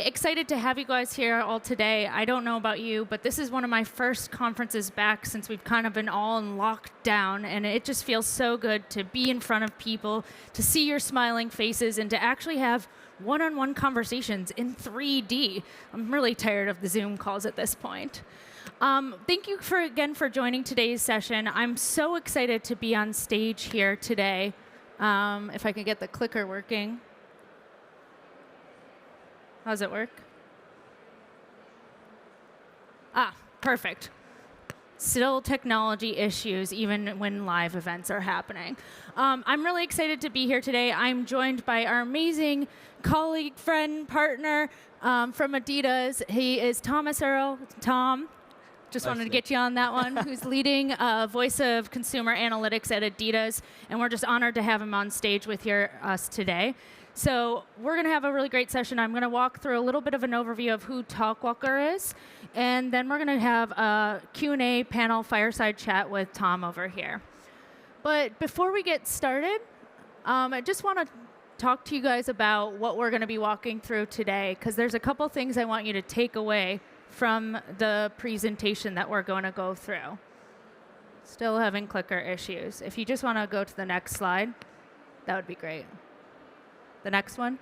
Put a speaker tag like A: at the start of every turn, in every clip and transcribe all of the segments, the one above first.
A: excited to have you guys here all today. I don't know about you, but this is one of my first conferences back since we've kind of been all in lockdown, and it just feels so good to be in front of people, to see your smiling faces, and to actually have one-on-one conversations in 3D. I'm really tired of the Zoom calls at this point. Thank you again for joining today's session. I'm so excited to be on stage here today. If I can get the clicker working. How does it work? Perfect. Still technology issues, even when live events are happening. I'm really excited to be here today. I'm joined by our amazing colleague, friend, partner from adidas. He is Thomas Earl. Tom, just wanted to get you on that one, who's leading Voice of Consumer Analytics at adidas. And we're just honored to have him on stage with us today. So we're going to have a really great session. I'm going to walk through a little bit of an overview of who Talkwalker is, and then we're going to have a Q&A panel fireside chat with Tom over here. But before we get started, I just want to talk to you guys about what we're going to be walking through today, because there's a couple things I want you to take away from the presentation that we're going to go through. Still having clicker issues. If you just want to go to the next slide, that would be great. The next one.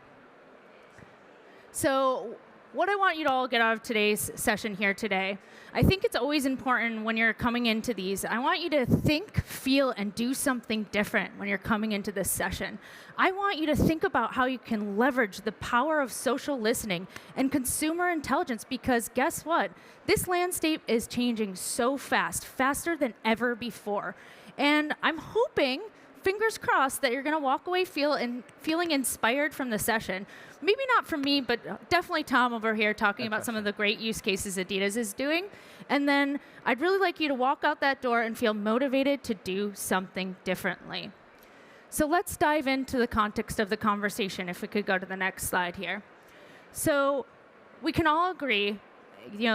A: So what I want you to all get out of today's session here today, I think it's always important when you're coming into these, I want you to think, feel, and do something different when you're coming into this session. I want you to think about how you can leverage the power of social listening and consumer intelligence, because guess what? This landscape is changing so fast, faster than ever before. And I'm hoping, fingers crossed, that you're going to walk away feeling inspired from the session. Maybe not from me, but definitely Tom over here talking about some of the great use cases adidas is doing. And then I'd really like you to walk out that door and feel motivated to do something differently. So let's dive into the context of the conversation, if we could go to the next slide here. So we can all agree,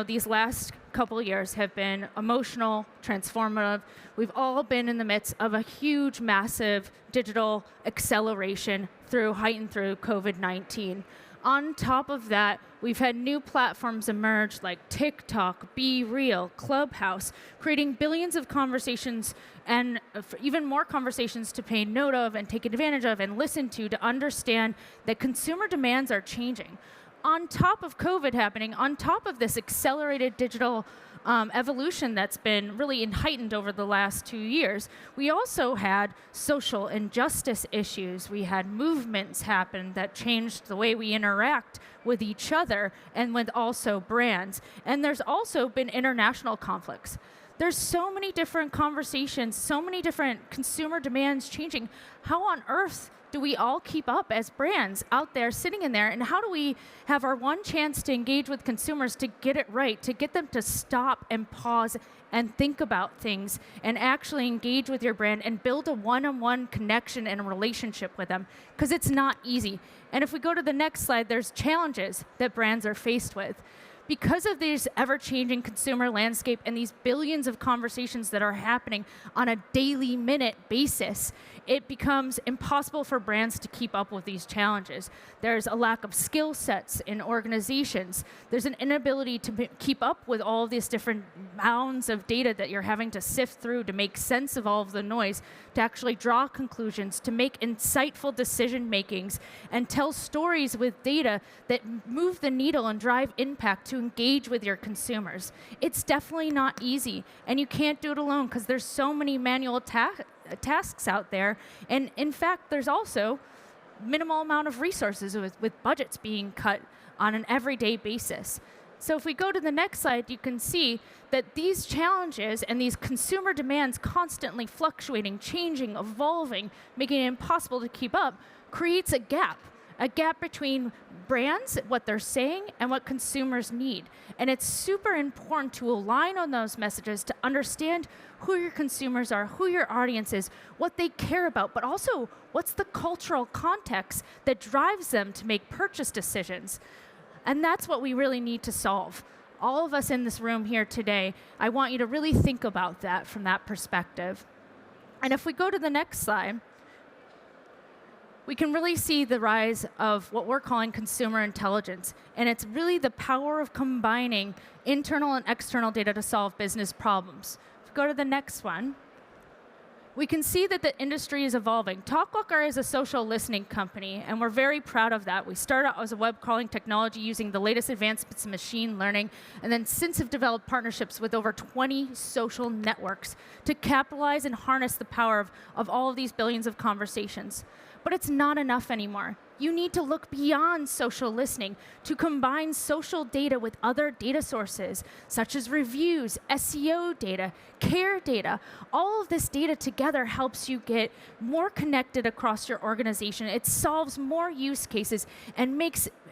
A: these last couple of years have been emotional, transformative. We've all been in the midst of a huge, massive digital acceleration heightened through COVID-19. On top of that, we've had new platforms emerge like TikTok, Be Real, Clubhouse, creating billions of conversations and even more conversations to pay note of and take advantage of and listen to understand that consumer demands are changing. On top of COVID happening, on top of this accelerated digital evolution that's been really heightened over the last 2 years, we also had social injustice issues. We had movements happen that changed the way we interact with each other and with also brands. And there's also been international conflicts. There's so many different conversations, so many different consumer demands changing. How on earth do we all keep up as brands out there sitting in there? And how do we have our one chance to engage with consumers to get it right, to get them to stop and pause and think about things and actually engage with your brand and build a one-on-one connection and a relationship with them? Because it's not easy. And if we go to the next slide, there's challenges that brands are faced with. Because of this ever-changing consumer landscape and these billions of conversations that are happening on a daily, minute basis, it becomes impossible for brands to keep up with these challenges. There's a lack of skill sets in organizations. There's an inability to keep up with all of these different mounds of data that you're having to sift through to make sense of all of the noise, to actually draw conclusions, to make insightful decision makings, and tell stories with data that move the needle and drive impact to engage with your consumers. It's definitely not easy, and you can't do it alone because there's so many manual tasks out there. And in fact, there's also minimal amount of resources with budgets being cut on an everyday basis. So if we go to the next slide, you can see that these challenges and these consumer demands constantly fluctuating, changing, evolving, making it impossible to keep up, creates a gap between brands, what they're saying, and what consumers need. And it's super important to align on those messages to understand who your consumers are, who your audience is, what they care about, but also what's the cultural context that drives them to make purchase decisions. And that's what we really need to solve. All of us in this room here today, I want you to really think about that from that perspective. And if we go to the next slide, we can really see the rise of what we're calling consumer intelligence. And it's really the power of combining internal and external data to solve business problems. If we go to the next one, we can see that the industry is evolving. Talkwalker is a social listening company, and we're very proud of that. We started out as a web crawling technology using the latest advancements in machine learning, and then since have developed partnerships with over 20 social networks to capitalize and harness the power of all of these billions of conversations. But it's not enough anymore. You need to look beyond social listening to combine social data with other data sources, such as reviews, SEO data, care data. All of this data together helps you get more connected across your organization. It solves more use cases and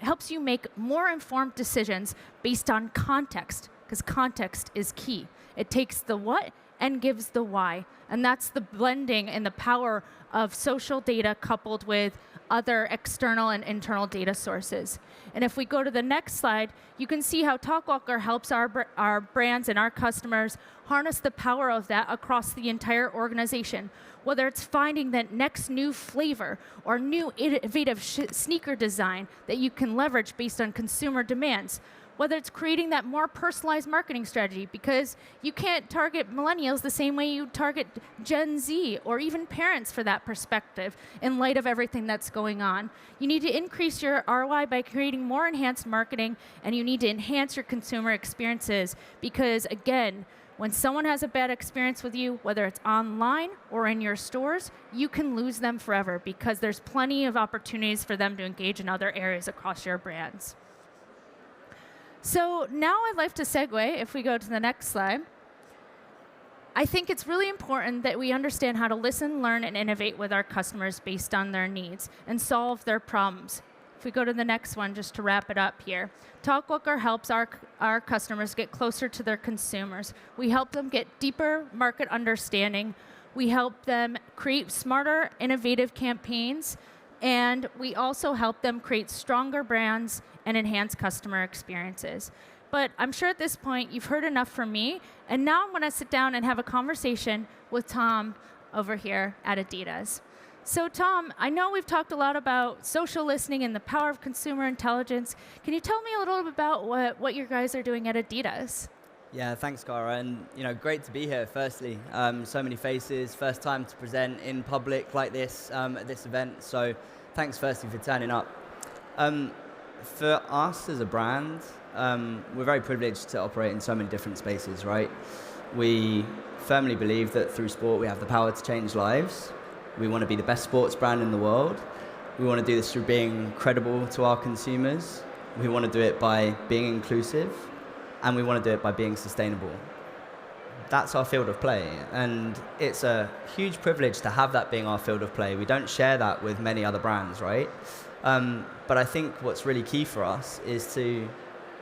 A: helps you make more informed decisions based on context, because context is key. It takes the what and gives the why. And that's the blending and the power of social data coupled with other external and internal data sources. And if we go to the next slide, you can see how Talkwalker helps our brands and our customers harness the power of that across the entire organization. Whether it's finding that next new flavor or new innovative sneaker design that you can leverage based on consumer demands, whether it's creating that more personalized marketing strategy, because you can't target millennials the same way you target Gen Z or even parents for that perspective in light of everything that's going on. You need to increase your ROI by creating more enhanced marketing, and you need to enhance your consumer experiences because, again, when someone has a bad experience with you, whether it's online or in your stores, you can lose them forever because there's plenty of opportunities for them to engage in other areas across your brands. So now I'd like to segue, if we go to the next slide. I think it's really important that we understand how to listen, learn, and innovate with our customers based on their needs and solve their problems. If we go to the next one, just to wrap it up here. Talkwalker helps our customers get closer to their consumers. We help them get deeper market understanding. We help them create smarter, innovative campaigns. And we also help them create stronger brands and enhance customer experiences. But I'm sure at this point you've heard enough from me, and now I'm going to sit down and have a conversation with Tom over here at Adidas. So Tom, I know we've talked a lot about social listening and the power of consumer intelligence. Can you tell me a little bit about what you guys are doing at Adidas?
B: Yeah, thanks, Cara, and great to be here. Firstly, so many faces. First time to present in public like this at this event. So, thanks firstly for turning up. For us as a brand, we're very privileged to operate in so many different spaces. Right? We firmly believe that through sport we have the power to change lives. We want to be the best sports brand in the world. We want to do this through being credible to our consumers. We want to do it by being inclusive. And we want to do it by being sustainable. That's our field of play, and it's a huge privilege to have that being our field of play. We don't share that with many other brands, right? But I think what's really key for us is to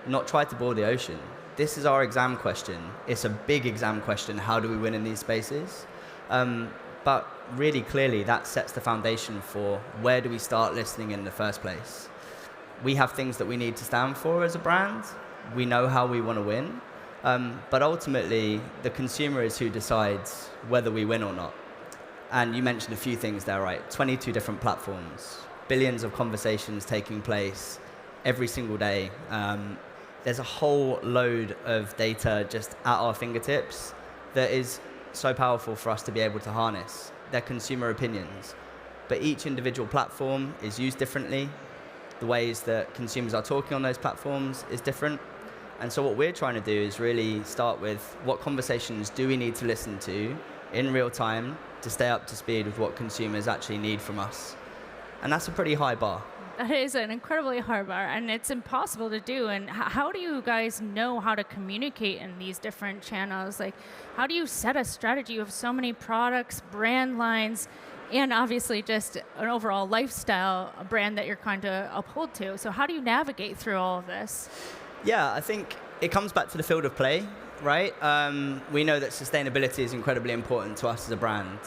B: not try to boil the ocean. This is our exam question. It's a big exam question. How do we win in these spaces? But really clearly, that sets the foundation for where do we start listening in the first place. We have things that we need to stand for as a brand. We know how we want to win, but ultimately the consumer is who decides whether we win or not. And you mentioned a few things there, right? 22 different platforms, billions of conversations taking place every single day. There's a whole load of data just at our fingertips that is so powerful for us to be able to harness. They're consumer opinions, but each individual platform is used differently. The ways that consumers are talking on those platforms is different. And so what we're trying to do is really start with what conversations do we need to listen to in real time to stay up to speed with what consumers actually need from us. And that's a pretty high bar.
A: That is an incredibly hard bar, and it's impossible to do. And how do you guys know how to communicate in these different channels? Like, how do you set a strategy of so many products, brand lines, and obviously just an overall lifestyle brand that you're trying to uphold to? So how do you navigate through all of this?
B: Yeah, I think it comes back to the field of play, right? We know that sustainability is incredibly important to us as a brand.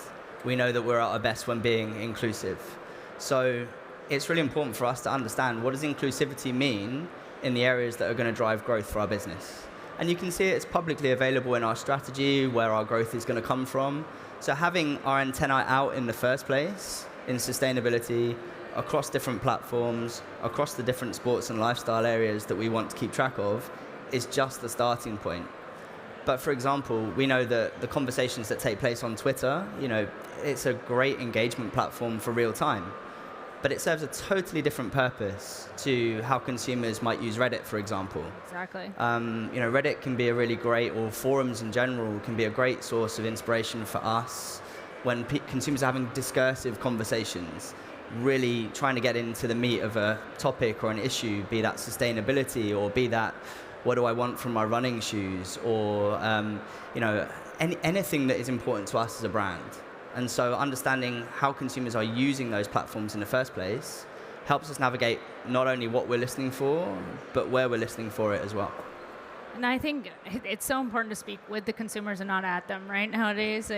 B: We know that we're at our best when being inclusive. So it's really important for us to understand, what does inclusivity mean in the areas that are going to drive growth for our business? And you can see it's publicly available in our strategy, where our growth is going to come from. So having our antennae out in the first place in sustainability across different platforms, across the different sports and lifestyle areas that we want to keep track of is just the starting point. But for example, we know that the conversations that take place on Twitter, it's a great engagement platform for real time. But it serves a totally different purpose to how consumers might use Reddit, for example.
A: Exactly.
B: Reddit can be a really great, or forums in general, can be a great source of inspiration for us when consumers are having discursive conversations, really trying to get into the meat of a topic or an issue, be that sustainability or be that what do I want from my running shoes, or anything that is important to us as a brand. And so understanding how consumers are using those platforms in the first place helps us navigate not only what we're listening for, but where we're listening for it as well.
A: And I think it's so important to speak with the consumers and not at them, right? Nowadays,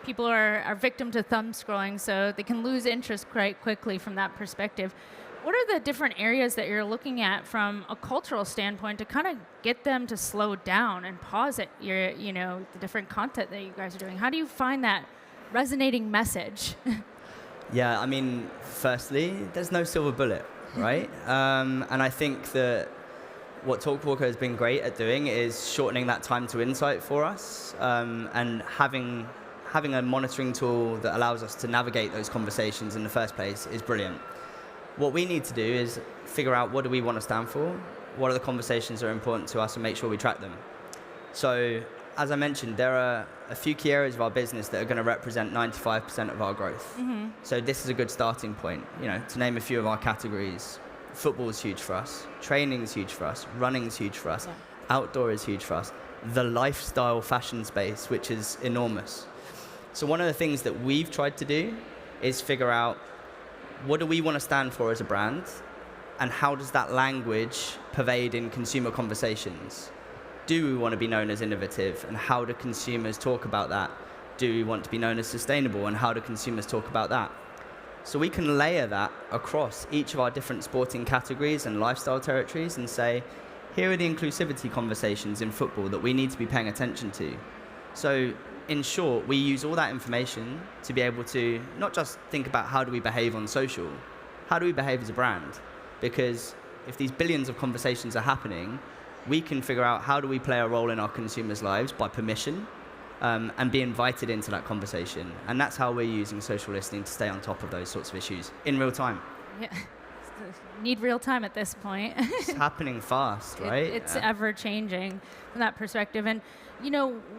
A: people are victim to thumb scrolling, so they can lose interest quite quickly from that perspective. What are the different areas that you're looking at from a cultural standpoint to kind of get them to slow down and pause it? The different content that you guys are doing. How do you find that resonating message?
B: Yeah, firstly, there's no silver bullet, right? And I think that what Talkwalker has been great at doing is shortening that time to insight for us, and having a monitoring tool that allows us to navigate those conversations in the first place is brilliant. What we need to do is figure out what do we want to stand for, what are the conversations that are important to us, and make sure we track them. So, as I mentioned, there are a few key areas of our business that are going to represent 95% of our growth. Mm-hmm. So this is a good starting point. To name a few of our categories, football is huge for us, training is huge for us, running is huge for us, outdoor is huge for us, the lifestyle fashion space, which is enormous. So one of the things that we've tried to do is figure out what do we want to stand for as a brand, and how does that language pervade in consumer conversations? Do we want to be known as innovative, and how do consumers talk about that? Do we want to be known as sustainable, and how do consumers talk about that? So we can layer that across each of our different sporting categories and lifestyle territories and say, here are the inclusivity conversations in football that we need to be paying attention to. So in short, we use all that information to be able to not just think about how do we behave on social, how do we behave as a brand? Because if these billions of conversations are happening, we can figure out how do we play a role in our consumers' lives by permission, and be invited into that conversation. And that's how we're using social listening to stay on top of those sorts of issues in real time.
A: Yeah, need real time at this point.
B: It's happening fast, right?
A: It's ever changing from that perspective. And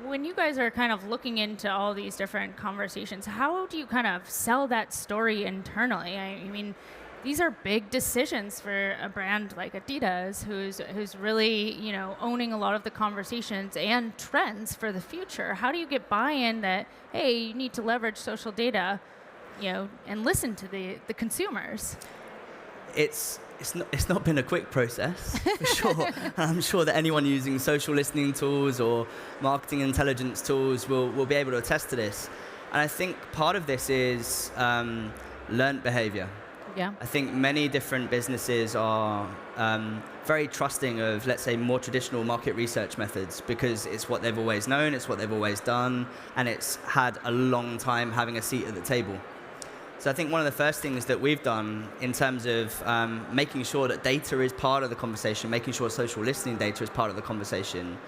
A: when you guys are kind of looking into all these different conversations, how do you kind of sell that story internally? These are big decisions for a brand like Adidas, who's really, owning a lot of the conversations and trends for the future. How do you get buy-in that, hey, you need to leverage social data, and listen to the consumers?
B: It's not been a quick process, for sure. I'm sure that anyone using social listening tools or marketing intelligence tools will be able to attest to this. And I think part of this is learned behavior.
A: Yeah.
B: I think many different businesses are very trusting of, let's say, more traditional market research methods because it's what they've always known, it's what they've always done, and it's had a long time having a seat at the table. So I think one of the first things that we've done in terms of making sure that data is part of the conversation, making sure social listening data is part of the conversation,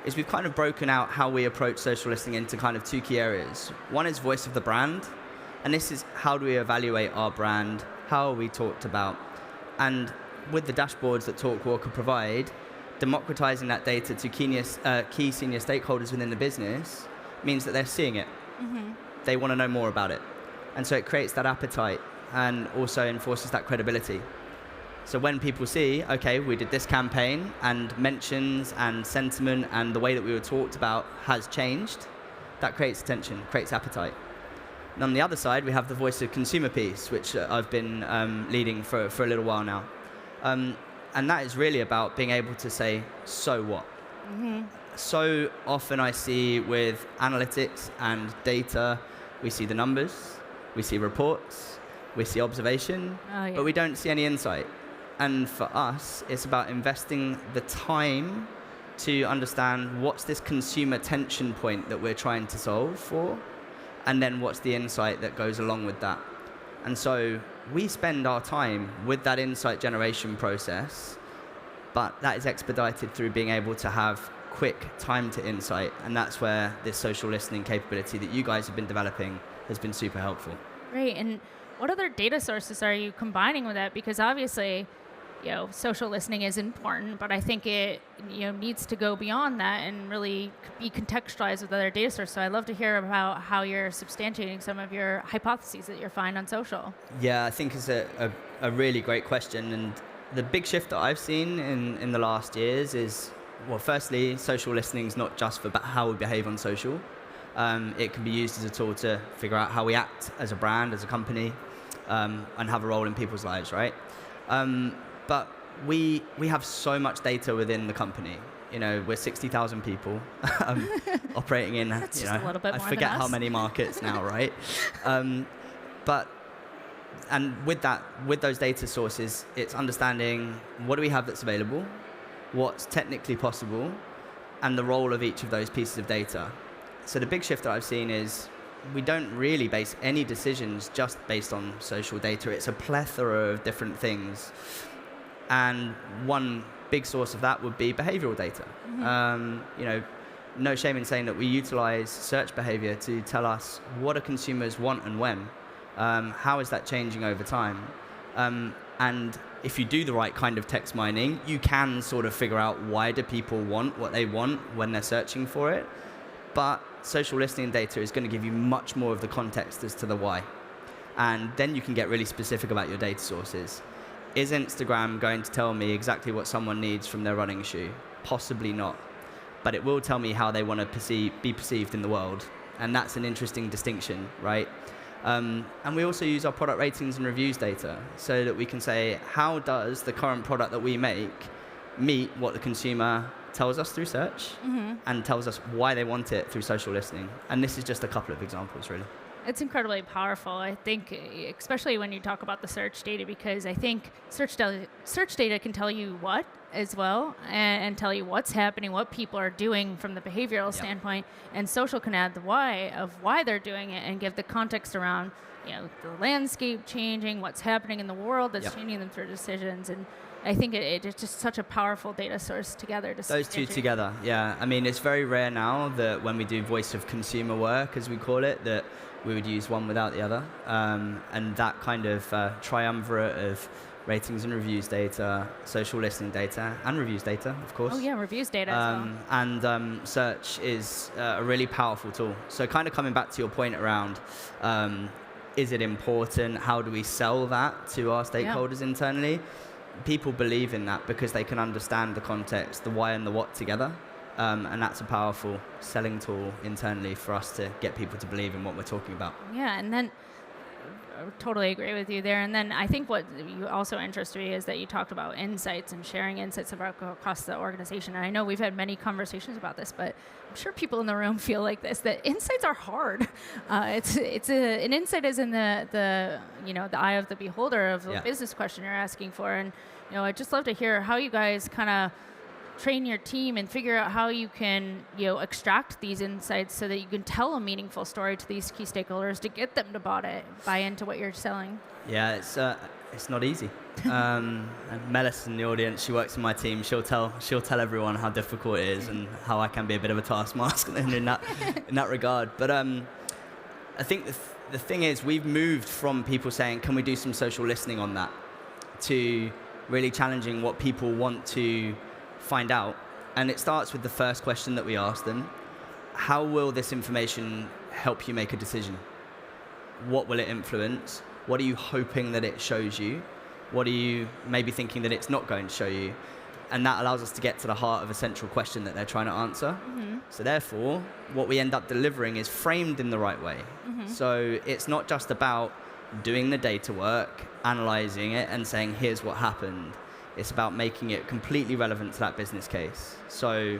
B: is we've kind of broken out how we approach social listening into kind of two key areas. One is voice of the brand, and this is how do we evaluate our brand, how are we talked about, and with the dashboards that Talkwalker provide, democratizing that data to key senior stakeholders within the business means that they're seeing it. Mm-hmm. They want to know more about it. And so it creates that appetite and also enforces that credibility. So when people see, okay, we did this campaign and mentions and sentiment and the way that we were talked about has changed, that creates attention, creates appetite. And on the other side, we have the voice of consumer piece, which I've been leading for a little while now. And that is really about being able to say, so what? Mm-hmm. So often I see with analytics and data, we see the numbers, we see reports, we see observation, but we don't see any insight. And for us, it's about investing the time to understand what's this consumer tension point that we're trying to solve for, and then what's the insight that goes along with that. And so we spend our time with that insight generation process, but that is expedited through being able to have quick time to insight. And that's where this social listening capability that you guys have been developing has been super helpful.
A: Great. And what other data sources are you combining with that? Because obviously, social listening is important, but I think it needs to go beyond that and really be contextualized with other data sources. So I'd love to hear about how you're substantiating some of your hypotheses that you find on social.
B: Yeah, I think it's a really great question. And the big shift that I've seen in the last years is, well, firstly, social listening is not just for how we behave on social. It can be used as a tool to figure out how we act as a brand, as a company, and have a role in people's lives, right? But we have so much data within the company. We're 60,000 people operating in,
A: That's just a little bit
B: I
A: more
B: forget
A: than
B: how
A: us.
B: many markets now, right? And with those data sources, it's understanding what do we have that's available, what's technically possible, and the role of each of those pieces of data. So the big shift that I've seen is we don't really base any decisions just based on social data. It's a plethora of different things. And one big source of that would be behavioral data. Mm-hmm. No shame in saying that we utilize search behavior to tell us what do consumers want and when. How is that changing over time? And if you do the right kind of text mining, you can sort of figure out why do people want what they want when they're searching for it. But social listening data is going to give you much more of the context as to the why. And then you can get really specific about your data sources. Is Instagram going to tell me exactly what someone needs from their running shoe? Possibly not. But it will tell me how they want to be perceived in the world. And that's an interesting distinction, right? And we also use our product ratings and reviews data so that we can say, how does the current product that we make meet what the consumer tells us through search, mm-hmm. and tells us why they want it through social listening. And this is just a couple of examples, really.
A: It's incredibly powerful, I think, especially when you talk about the search data, because I think search data can tell you what as well, and tell you what's happening, what people are doing from the behavioral standpoint, and social can add the why of why they're doing it and give the context around the landscape changing, what's happening in the world that's changing them through decisions. And I think it's just such a powerful data source together.
B: Those two together, yeah. I mean, it's very rare now that when we do voice of consumer work, as we call it, that we would use one without the other. And that kind of triumvirate of ratings and reviews data, social listening data, and reviews data, of course.
A: Oh yeah, reviews data as well.
B: And search is a really powerful tool. So kind of coming back to your point around, is it important? How do we sell that to our stakeholders internally? People believe in that because they can understand the context, the why and the what together. And that's a powerful selling tool internally for us to get people to believe in what we're talking about.
A: Yeah, and then I totally agree with you there. And then I think what you also interested me is that you talked about insights and sharing insights across the organization. And I know we've had many conversations about this, but I'm sure people in the room feel like this, that insights are hard. An insight is in the eye of the beholder of the business question you're asking for. And I'd just love to hear how you guys kind of train your team and figure out how you can extract these insights so that you can tell a meaningful story to these key stakeholders to get them to buy into what you're selling.
B: Yeah, it's not easy. And Melis in the audience, she works in my team. She'll tell everyone how difficult it is and how I can be a bit of a taskmaster in that regard. But I think the thing is, we've moved from people saying, "Can we do some social listening on that?" to really challenging what people want to find out. And it starts with the first question that we ask them: how will this information help you make a decision? What will it influence? What are you hoping that it shows you? What are you maybe thinking that it's not going to show you? And that allows us to get to the heart of a central question that they're trying to answer. Mm-hmm. So therefore, what we end up delivering is framed in the right way. Mm-hmm. So it's not just about doing the data work, analyzing it, and saying, here's what happened. It's about making it completely relevant to that business case. So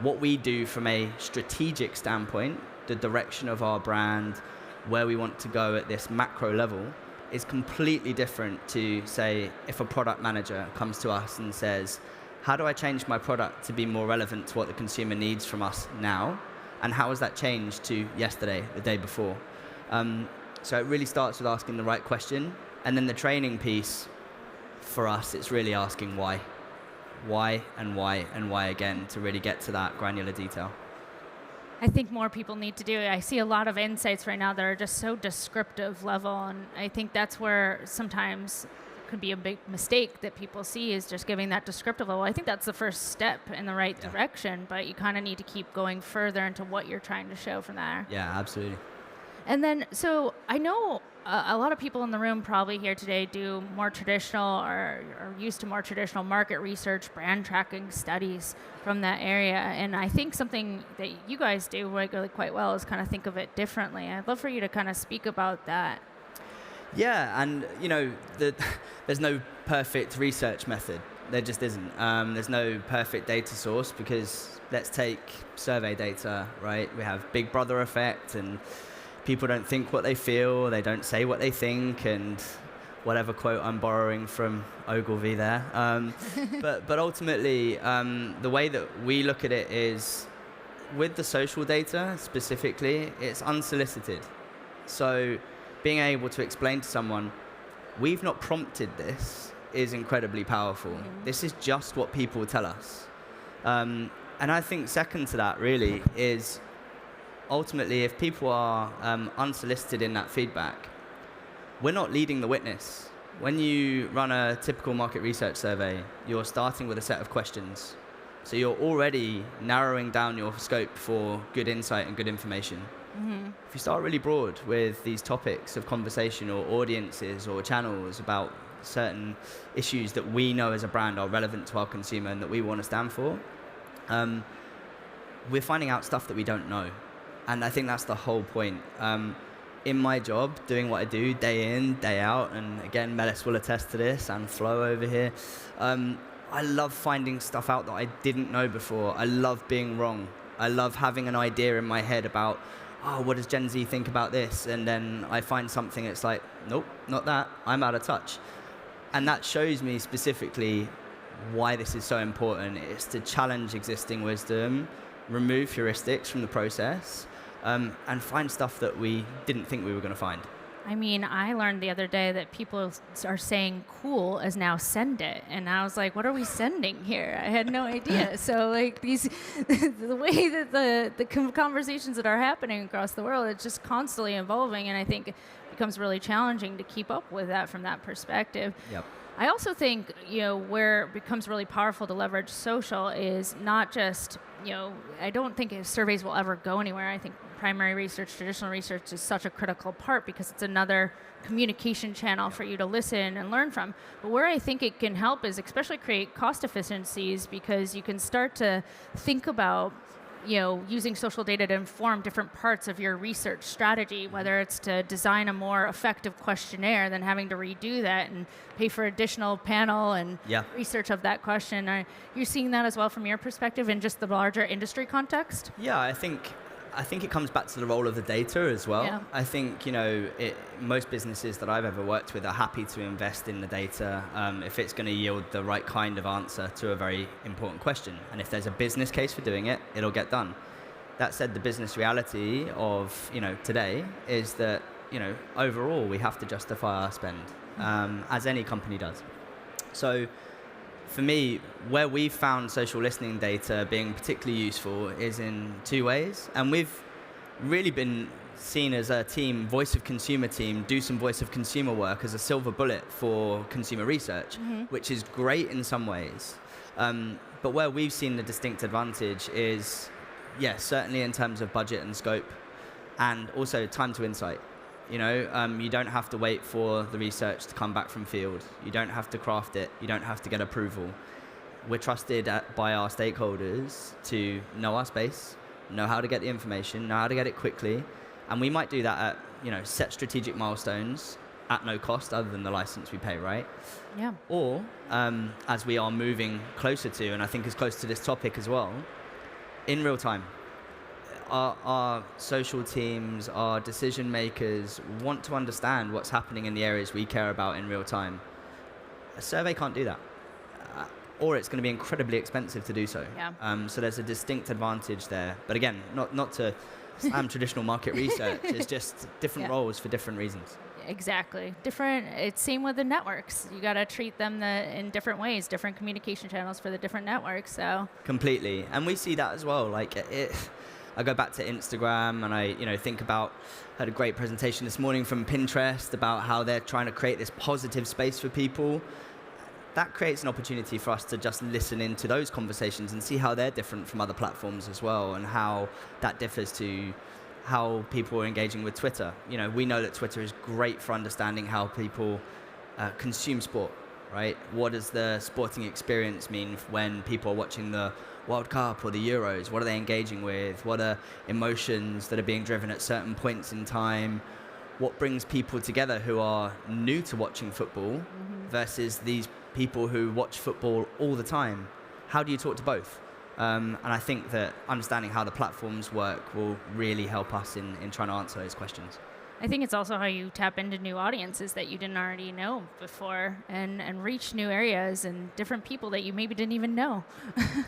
B: what we do from a strategic standpoint, the direction of our brand, where we want to go at this macro level, is completely different to, say, if a product manager comes to us and says, how do I change my product to be more relevant to what the consumer needs from us now? And how has that changed to yesterday, the day before? So it really starts with asking the right question. And then the training piece, for us, it's really asking why. Why and why and why again to really get to that granular detail.
A: I think more people need to do it. I see a lot of insights right now that are just so descriptive level, and I think that's where sometimes could be a big mistake that people see is just giving that descriptive level. I think that's the first step in the right direction, but you kind of need to keep going further into what you're trying to show from there.
B: Yeah, absolutely.
A: And then, so I know a lot of people in the room probably here today do more traditional or are used to more traditional market research, brand tracking studies from that area. And I think something that you guys do regularly quite well is kind of think of it differently. I'd love for you to kind of speak about that.
B: Yeah, and there's no perfect research method. There just isn't. There's no perfect data source because let's take survey data, right? We have Big Brother effect and people don't think what they feel, they don't say what they think, and whatever quote I'm borrowing from Ogilvy there. But ultimately, the way that we look at it is, with the social data specifically, it's unsolicited. So being able to explain to someone, we've not prompted this, is incredibly powerful. Mm-hmm. This is just what people tell us. And I think second to that really is, ultimately, if people are unsolicited in that feedback, we're not leading the witness. When you run a typical market research survey, you're starting with a set of questions. So you're already narrowing down your scope for good insight and good information. Mm-hmm. If you start really broad with these topics of conversation or audiences or channels about certain issues that we know as a brand are relevant to our consumer and that we want to stand for, we're finding out stuff that we don't know. And I think that's the whole point. In my job, doing what I do day in, day out, and again, Melis will attest to this, and Flo over here, I love finding stuff out that I didn't know before. I love being wrong. I love having an idea in my head about, what does Gen Z think about this? And then I find something, it's like, nope, not that. I'm out of touch. And that shows me specifically why this is so important. It's to challenge existing wisdom, remove heuristics from the process, and find stuff that we didn't think we were going to find.
A: I mean, I learned the other day that people are saying cool as now send it. And I was like, what are we sending here? I had no idea. So like the way that the conversations that are happening across the world, it's just constantly evolving. And I think it becomes really challenging to keep up with that from that perspective.
B: Yep.
A: I also think, where it becomes really powerful to leverage social is not just, I don't think surveys will ever go anywhere. I think primary research, traditional research is such a critical part because it's another communication channel for you to listen and learn from. But where I think it can help is especially create cost efficiencies, because you can start to think about using social data to inform different parts of your research strategy, whether it's to design a more effective questionnaire than having to redo that and pay for additional panel and research of that question. Are you seeing that as well from your perspective in just the larger industry context?
B: Yeah, I think it comes back to the role of the data as well. Yeah. I think, most businesses that I've ever worked with are happy to invest in the data if it's going to yield the right kind of answer to a very important question. And if there's a business case for doing it, it'll get done. That said, the business reality of, today is that, overall we have to justify our spend, as any company does. So for me, where we've found social listening data being particularly useful is in two ways. And we've really been seen as a team, voice of consumer team, do some voice of consumer work as a silver bullet for consumer research, which is great in some ways. But where we've seen the distinct advantage is, certainly in terms of budget and scope, and also time to insight. You don't have to wait for the research to come back from field. You don't have to craft it. You don't have to get approval. We're trusted by our stakeholders to know our space, know how to get the information, know how to get it quickly. And we might do that at, set strategic milestones at no cost other than the license we pay, right?
A: Yeah.
B: Or, as we are moving closer to, and I think is close to this topic as well, in real time. Our social teams, our decision makers want to understand what's happening in the areas we care about in real time. A survey can't do that, or it's going to be incredibly expensive to do so.
A: Yeah.
B: So there's a distinct advantage there. But again, not to traditional market research. It's just different roles for different reasons.
A: Exactly. Different. It's same with the networks. You got to treat them in different ways, different communication channels for the different networks. So
B: completely, and we see that as well. Like I go back to Instagram, and I think about, had a great presentation this morning from Pinterest about how they're trying to create this positive space for people. That creates an opportunity for us to just listen into those conversations and see how they're different from other platforms as well, and how that differs to how people are engaging with Twitter. We know that Twitter is great for understanding how people consume sport, right? What does the sporting experience mean when people are watching the World Cup or the Euros? What are they engaging with? What are emotions that are being driven at certain points in time? What brings people together who are new to watching football versus these people who watch football all the time? How do you talk to both? And I think that understanding how the platforms work will really help us in trying to answer those questions.
A: I think it's also how you tap into new audiences that you didn't already know before, and reach new areas and different people that you maybe didn't even know.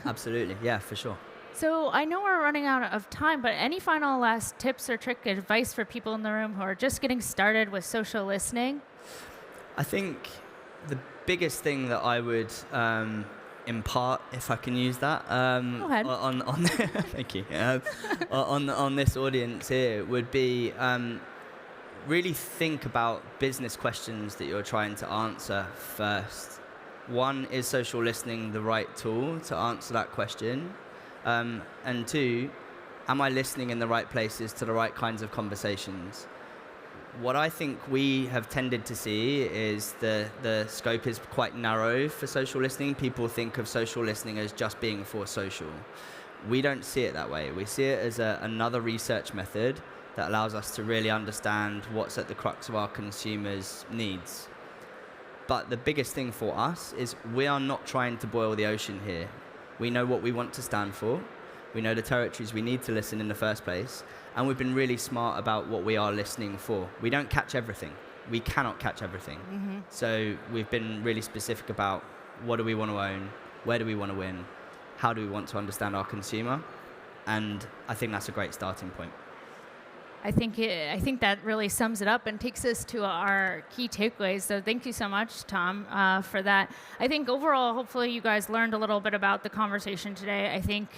B: Absolutely, yeah, for sure.
A: So I know we're running out of time, but any final last tips or trick advice for people in the room who are just getting started with social listening? I
B: think the biggest thing that I would impart, if I can use that,
A: Go ahead.
B: on thank you, on this audience here would be really think about business questions that you're trying to answer first. One, is social listening the right tool to answer that question? And two, am I listening in the right places to the right kinds of conversations? What I think we have tended to see is the scope is quite narrow for social listening. People think of social listening as just being for social. We don't see it that way. We see it as another research method that allows us to really understand what's at the crux of our consumers' needs. But the biggest thing for us is we are not trying to boil the ocean here. We know what we want to stand for. We know the territories we need to listen in the first place. And we've been really smart about what we are listening for. We don't catch everything. We cannot catch everything. So we've been really specific about what do we want to own, where do we want to win, how do we want to understand our consumer, and I think that's a great starting point.
A: I think that really sums it up and takes us to our key takeaways. So thank you so much, Tom, for that. I think overall, hopefully you guys learned a little bit about the conversation today. I think,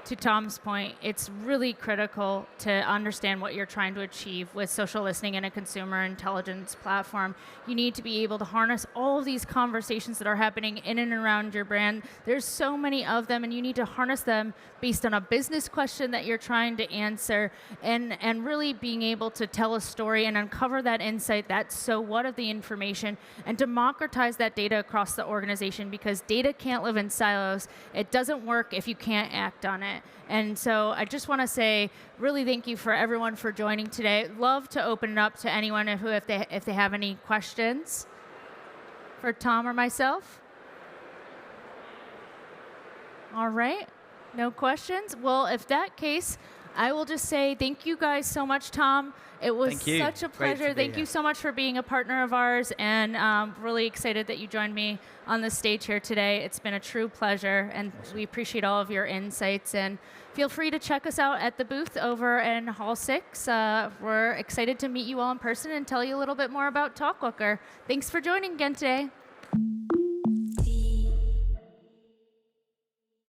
A: to Tom's point, it's really critical to understand what you're trying to achieve with social listening in a consumer intelligence platform. You need to be able to harness all of these conversations that are happening in and around your brand. There's so many of them, and you need to harness them based on a business question that you're trying to answer, and really being able to tell a story and uncover that insight, that so what of the information, and democratize that data across the organization, because data can't live in silos. It doesn't work if you can't act on it. And so I just want to say really thank you for everyone for joining today. Love to open it up to anyone if they have any questions for Tom or myself. All right, no questions? Well, if that case, I will just say thank you guys so much, Tom. It was such a pleasure. Thank you so much for being a partner of ours, and really excited that you joined me on the stage here today. It's been a true pleasure, and we appreciate all of your insights. And feel free to check us out at the booth over in Hall 6. We're excited to meet you all in person and tell you a little bit more about Talkwalker. Thanks for joining again today.